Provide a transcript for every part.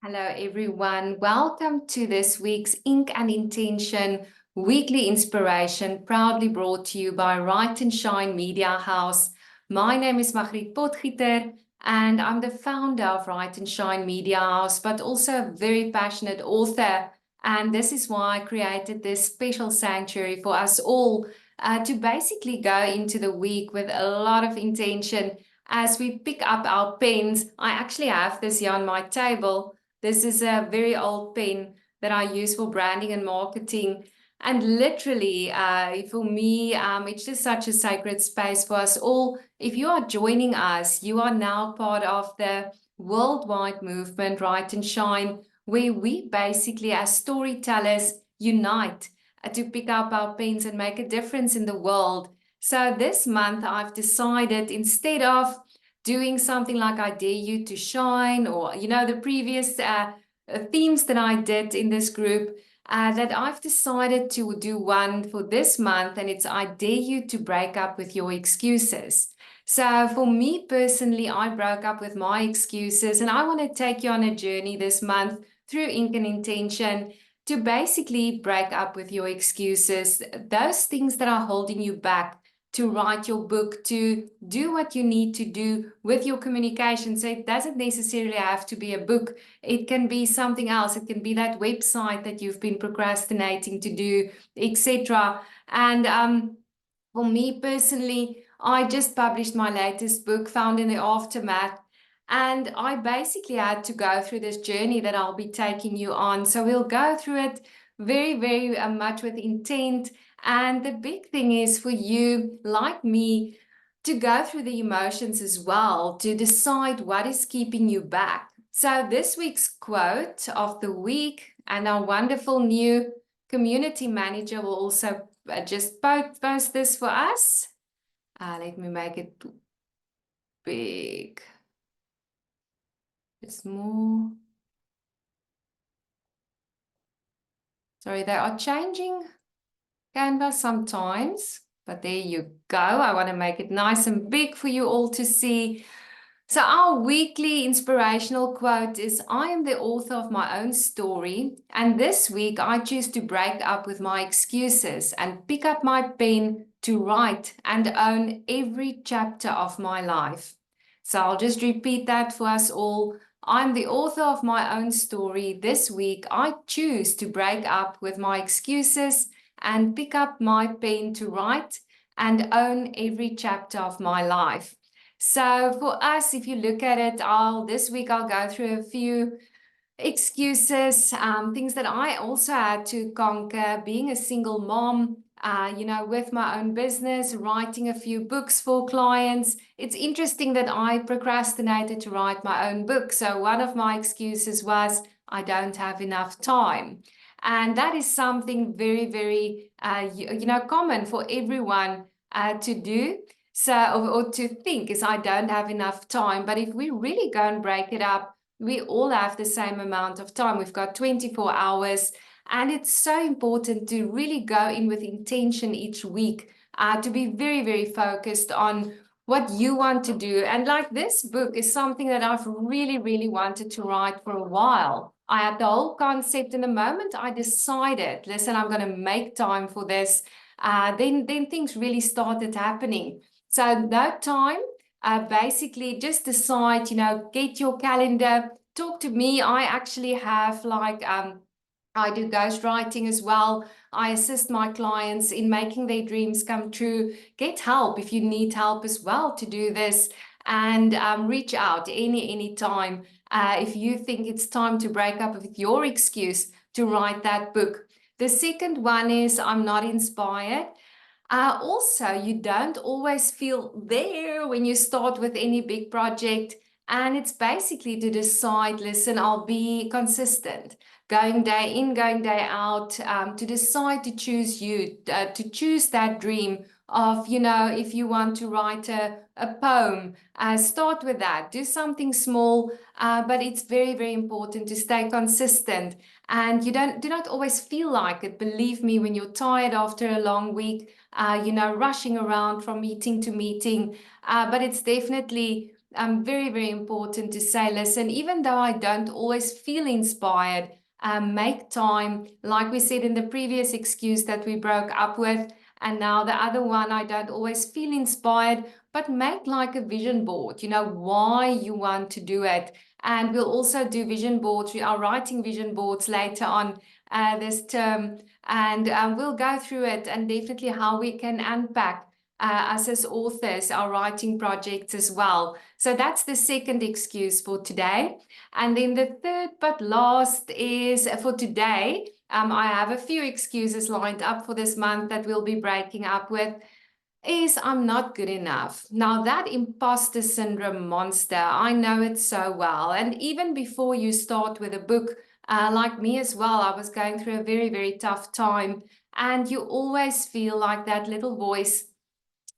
Hello, everyone. Welcome to this week's Ink and Intention weekly inspiration, proudly brought to you by Write and Shine Media House. My name is Margriet Potgieter, and I'm the founder of Write and Shine Media House, but also a very passionate author. And this is why I created this special sanctuary for us all to basically go into the week with a lot of intention. As we pick up our pens, I actually have this here on my table. This is a very old pen that I use for branding and marketing. And literally, for me, it's just such a sacred space for us all. If you are joining us, you are now part of the worldwide movement, Write and Shine, where we basically, as storytellers, unite to pick up our pens and make a difference in the world. So this month, I've decided instead of doing something like I Dare You to Shine, or, the previous themes that I did in this group, that I've decided to do one for this month, and it's I Dare You to Break Up with Your Excuses. So for me personally, I broke up with my excuses, and I want to take you on a journey this month through Ink and Intention to basically break up with your excuses, those things that are holding you back to write your book, to do what you need to do with your communication. So it doesn't necessarily have to be a book. It can be something else. It can be that website that you've been procrastinating to do, etc. And for me personally, I just published my latest book, Found in the Aftermath. And I basically had to go through this journey that I'll be taking you on. So we'll go through it very, very much with intent. And the big thing is for you, like me, to go through the emotions as well, to decide what is keeping you back. So this week's quote of the week, and our wonderful new community manager will also just post this for us. Let me make it big. Just more. Sorry, they are changing Canva sometimes, but there you go. I want to make it nice and big for you all to see. So our weekly inspirational quote is, I am the author of my own story, and this week I choose to break up with my excuses and pick up my pen to write and own every chapter of my life. So I'll just repeat that for us all. I'm the author of my own story. This week I choose to break up with my excuses and pick up my pen to write and own every chapter of my life. So for us, if you look at it, this week I'll go through a few excuses, things that I also had to conquer, being a single mom, with my own business, writing a few books for clients. It's interesting that I procrastinated to write my own book. So one of my excuses was I don't have enough time. And that is something very, very, common for everyone to do. So, or to think is I don't have enough time. But if we really go and break it up, we all have the same amount of time. We've got 24 hours. And it's so important to really go in with intention each week, to be very, very focused on what you want to do. And like this book is something that I've really, really wanted to write for a while. I had the whole concept, and the moment I decided, listen, I'm going to make time for this, then things really started happening. So that time, basically just decide, get your calendar, talk to me. I actually have I do ghostwriting as well. I assist my clients in making their dreams come true. Get help if you need help as well to do this, and reach out any time if you think it's time to break up with your excuse to write that book. The second one is I'm not inspired. Also, you don't always feel there when you start with any big project. And it's basically to decide, listen, I'll be consistent, going day in, going day out, to decide to choose you, to choose that dream of, if you want to write a poem, start with that, do something small, but it's very, very important to stay consistent. And you do not always feel like it. Believe me, when you're tired after a long week, rushing around from meeting to meeting, but it's definitely very, very important to say, listen, even though I don't always feel inspired, make time, like we said in the previous excuse that we broke up with, and now the other one, I don't always feel inspired, but make like a vision board, why you want to do it. And we'll also do vision boards. We are writing vision boards later on this term, and we'll go through it and definitely how we can unpack us as authors, our writing projects as well. So that's the second excuse for today. And then the third but last is for today. I have a few excuses lined up for this month that we'll be breaking up with. Is I'm not good enough. Now that imposter syndrome monster, I know it so well. And even before you start with a book, like me as well, I was going through a very, very tough time. And you always feel like that little voice,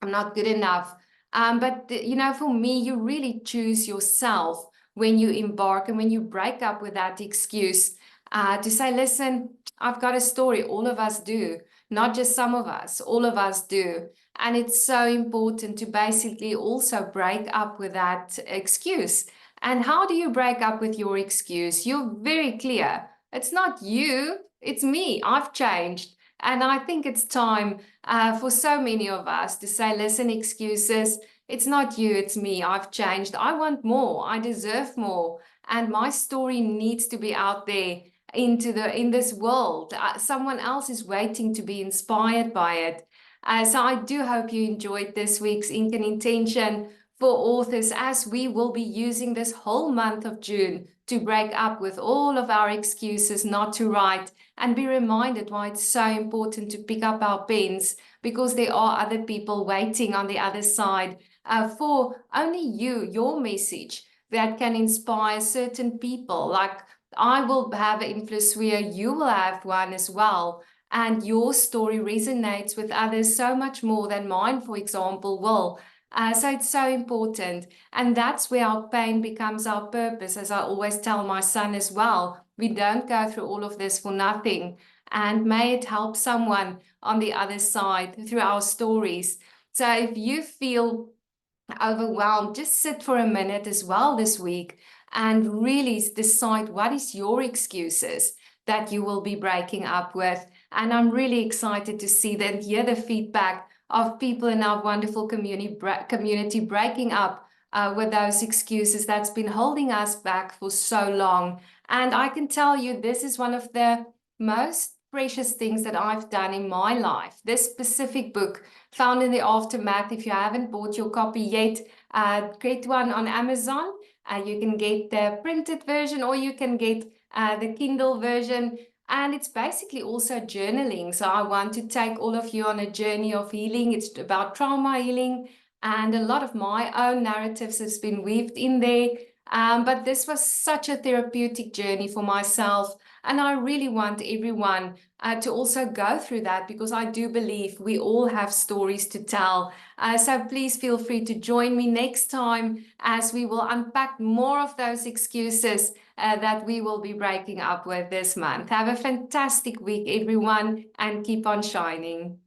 I'm not good enough. But for me, you really choose yourself when you embark and when you break up with that excuse to say, listen, I've got a story. All of us do, not just some of us, all of us do. And it's so important to basically also break up with that excuse. And how do you break up with your excuse? You're very clear. It's not you, it's me. I've changed. And I think it's time for so many of us to say, listen, excuses, it's not you, it's me. I've changed. I want more. I deserve more. And my story needs to be out there in this world. Someone else is waiting to be inspired by it. So I do hope you enjoyed this week's Ink and Intention for authors, as we will be using this whole month of June to break up with all of our excuses not to write, and be reminded why it's so important to pick up our pens, because there are other people waiting on the other side for only your message that can inspire certain people. Like I will have an influence where you will have one as well. And your story resonates with others so much more than mine, for example, will. So it's so important. And that's where our pain becomes our purpose, as I always tell my son as well. We don't go through all of this for nothing. And may it help someone on the other side through our stories. So if you feel overwhelmed, just sit for a minute as well this week and really decide what is your excuses that you will be breaking up with. And I'm really excited to see and hear the feedback of people in our wonderful community breaking up with those excuses that's been holding us back for so long. And I can tell you, this is one of the most precious things that I've done in my life. This specific book, Found in the Aftermath. If you haven't bought your copy yet, get one on Amazon. You can get the printed version, or you can get the Kindle version. And it's basically also journaling. So I want to take all of you on a journey of healing. It's about trauma healing, and a lot of my own narratives has been weaved in there. But this was such a therapeutic journey for myself. And I really want everyone to also go through that, because I do believe we all have stories to tell. So please feel free to join me next time as we will unpack more of those excuses that we will be breaking up with this month. Have a fantastic week, everyone, and keep on shining.